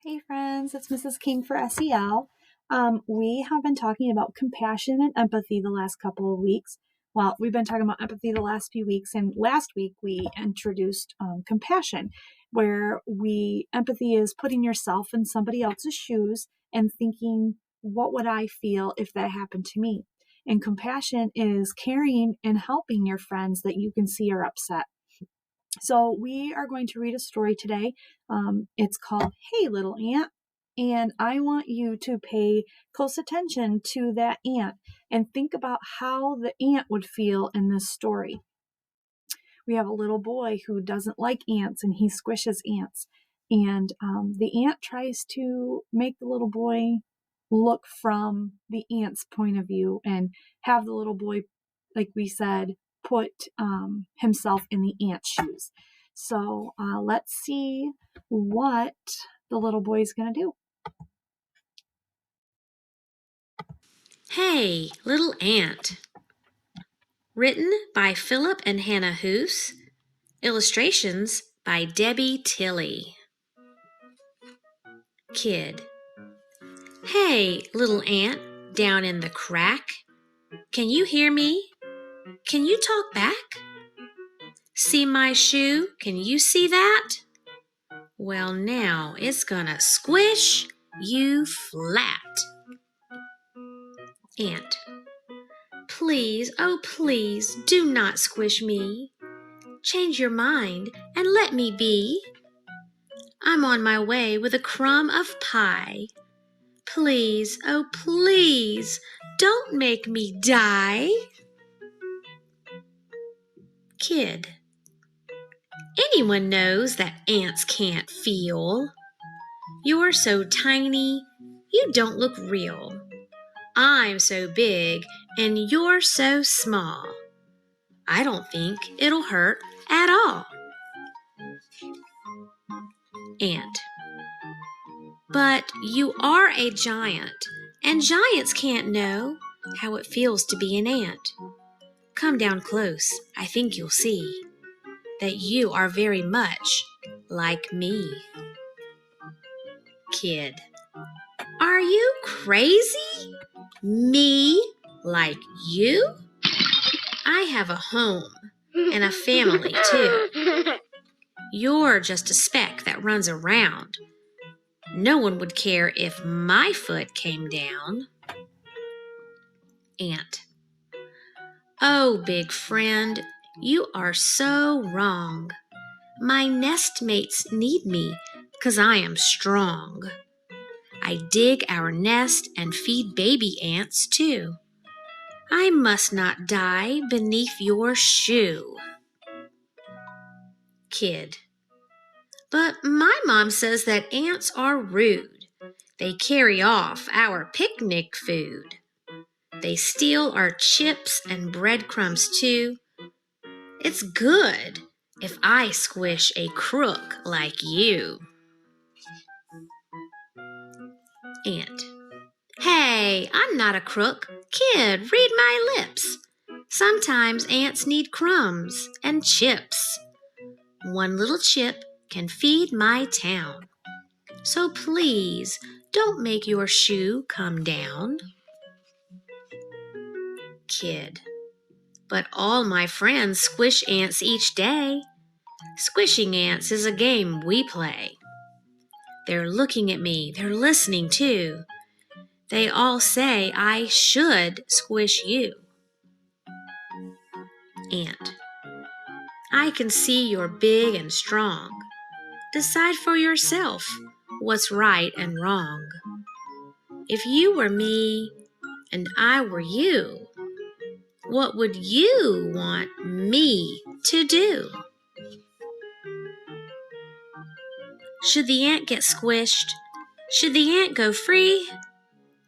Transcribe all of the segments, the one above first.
Hey friends, it's Mrs. King for SEL. We have been talking about compassion and empathy the last couple of weeks. Well, we've been talking about empathy the last few weeks, and last week we introduced compassion, where empathy is putting yourself in somebody else's shoes and thinking, what would I feel if that happened to me? And compassion is caring and helping your friends that you can see are upset. So we are going to read a story today. It's called Hey Little Ant. And I want you to pay close attention to that ant and think about how the ant would feel in this story. We have a little boy who doesn't like ants and he squishes ants. And the ant tries to make the little boy look from the ant's point of view and have the little boy, like we said, put himself in the ant's shoes. So let's see what the little boy is going to do. Hey, Little Ant. Written by Philip and Hannah Hoos. Illustrations by Debbie Tilley. Kid. Hey, little ant, down in the crack. Can you hear me? Can you talk back? See my shoe? Can you see that? Well, now it's gonna squish you flat. Ant. Please, oh please, do not squish me. Change your mind and let me be. I'm on my way with a crumb of pie. Please, oh please, don't make me die. Kid. Anyone knows that ants can't feel. You're so tiny, you don't look real. I'm so big and you're so small. I don't think it'll hurt at all. Ant. But you are a giant, and giants can't know how it feels to be an ant. Come down close, I think you'll see that you are very much like me. Kid. Are you crazy? Me like you? I have a home and a family too. You're just a speck that runs around. No one would care if my foot came down. Ant. Oh, big friend, you are so wrong. My nestmates need me 'cause I am strong. I dig our nest and feed baby ants too. I must not die beneath your shoe. Kid. But my mom says that ants are rude. They carry off our picnic food. They steal our chips and breadcrumbs too. It's good if I squish a crook like you. Ant. Hey, I'm not a crook. Kid, read my lips. Sometimes ants need crumbs and chips. One little chip can feed my town. So please, don't make your shoe come down. Kid. But all my friends squish ants each day. Squishing ants is a game we play. They're looking at me, they're listening too. They all say I should squish you. Ant. I can see you're big and strong. Decide for yourself what's right and wrong. If you were me and I were you, what would you want me to do? Should the ant get squished? Should the ant go free?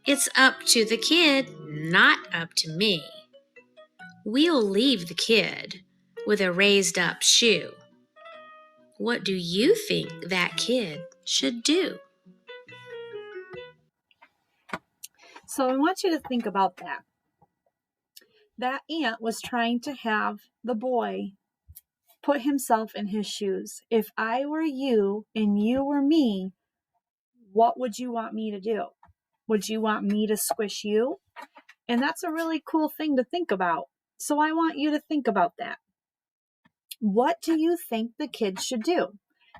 It's up to the kid, not up to me. We'll leave the kid with a raised up shoe. What do you think that kid should do? So I want you to think about that. That ant was trying to have the boy put himself in his shoes. If I were you and you were me, What would you want me to do? Would you want me to squish you? And that's a really cool thing to think about. So I want you to think about that. What do you think the kid should do?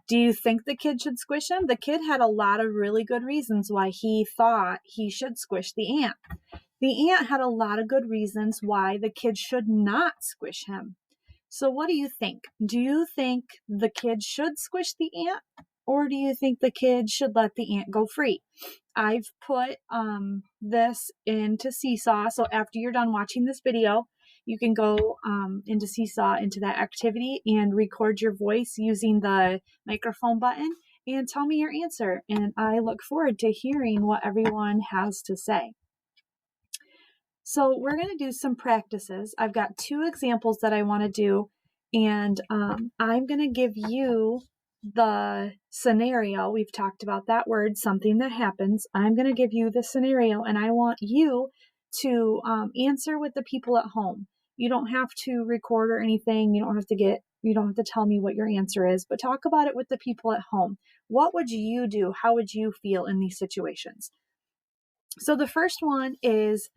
Do you think the kid should squish him? The kid had a lot of really good reasons why he thought he should squish the ant. The ant had a lot of good reasons why the kid should not squish him. So what do you think? Do you think the kid should squish the ant, or do you think the kid should let the ant go free? I've put this into Seesaw. So after you're done watching this video, you can go into Seesaw, into that activity, and record your voice using the microphone button and tell me your answer. And I look forward to hearing what everyone has to say. So we're going to do some practices. I've got 2 examples that I want to do, and I'm going to give you the scenario. We've talked about that word, something that happens. I'm going to give you the scenario, and I want you to answer with the people at home. You don't have to record or anything. You don't have to tell me what your answer is, but talk about it with the people at home. What would you do? How would you feel in these situations? So the first one is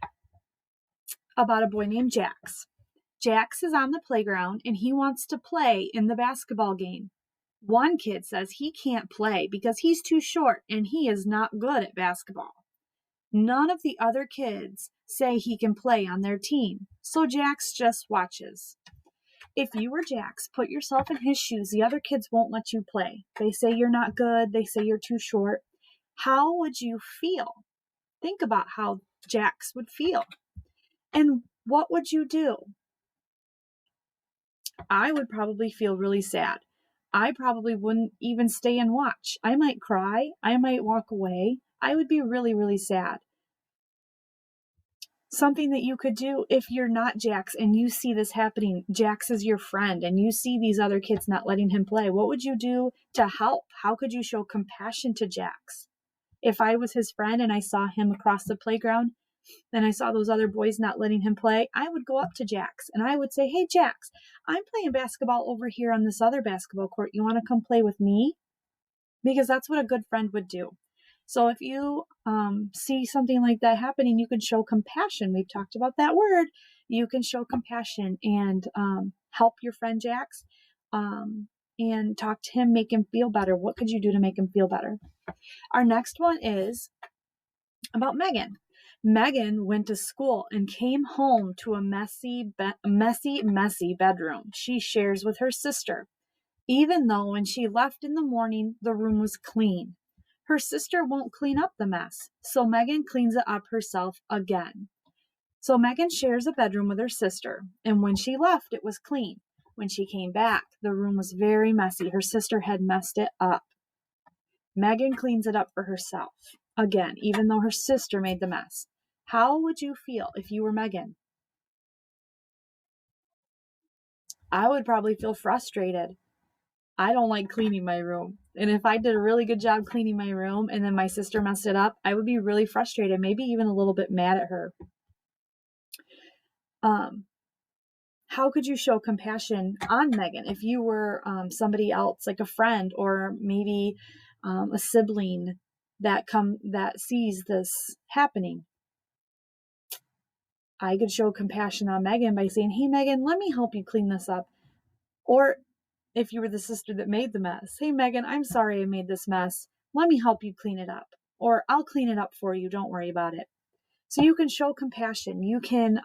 about a boy named Jax. Jax is on the playground and he wants to play in the basketball game. One kid says he can't play because he's too short and he is not good at basketball. None of the other kids say he can play on their team, so Jax just watches. If you were Jax, put yourself in his shoes. The other kids won't let you play. They say you're not good. They say you're too short. How would you feel? Think about how Jax would feel. And what would you do? I would probably feel really sad. I probably wouldn't even stay and watch. I might cry. I might walk away. I would be really, really sad. Something that you could do if you're not Jax and you see this happening, Jax is your friend, and you see these other kids not letting him play, what would you do to help? How could you show compassion to Jax? If I was his friend and I saw him across the playground, and I saw those other boys not letting him play, I would go up to Jax and I would say, "Hey, Jax, I'm playing basketball over here on this other basketball court. You want to come play with me?" Because that's what a good friend would do. So if you see something like that happening, you can show compassion. We've talked about that word. You can show compassion and help your friend Jax and talk to him, make him feel better. What could you do to make him feel better? Our next one is about Megan. Megan went to school and came home to a messy bedroom she shares with her sister, even though when she left in the morning, the room was clean. Her sister won't clean up the mess, so Megan cleans it up herself again. So Megan shares a bedroom with her sister, and when she left, it was clean. When she came back, the room was very messy. Her sister had messed it up. Megan cleans it up for herself, again, even though her sister made the mess. How would you feel if you were Megan? I would probably feel frustrated. I don't like cleaning my room. And if I did a really good job cleaning my room and then my sister messed it up, I would be really frustrated, maybe even a little bit mad at her. How could you show compassion on Megan if you were somebody else, like a friend or maybe a sibling that sees this happening? I could show compassion on Megan by saying, "Hey, Megan, let me help you clean this up." Or if you were the sister that made the mess, "Hey, Megan, I'm sorry I made this mess. Let me help you clean it up." Or, "I'll clean it up for you. Don't worry about it." So you can show compassion. You can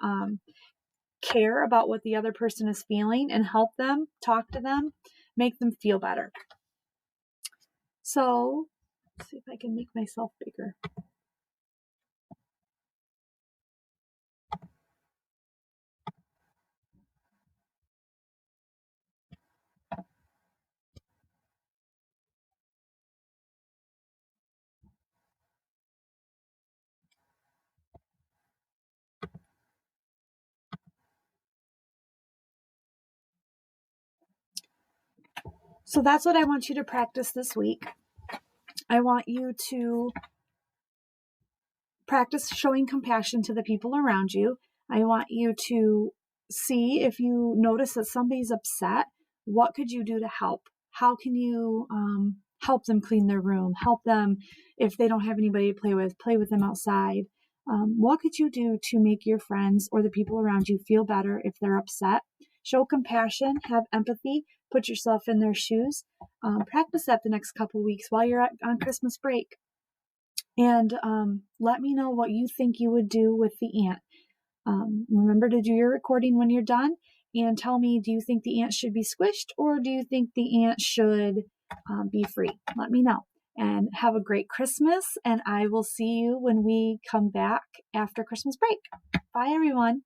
care about what the other person is feeling and help them, talk to them, make them feel better. So let's see if I can make myself bigger. So that's what I want you to practice this week. I want you to practice showing compassion to the people around you. I want you to see if you notice that somebody's upset, what could you do to help? How can you help them clean their room, help them if they don't have anybody to play with them outside. What could you do to make your friends or the people around you feel better if they're upset? Show compassion, have empathy, put yourself in their shoes. Practice that the next couple weeks while you're on Christmas break. And let me know what you think you would do with the ant. Remember to do your recording when you're done and tell me, do you think the ant should be squished or do you think the ant should be free? Let me know. And have a great Christmas, and I will see you when we come back after Christmas break. Bye, everyone.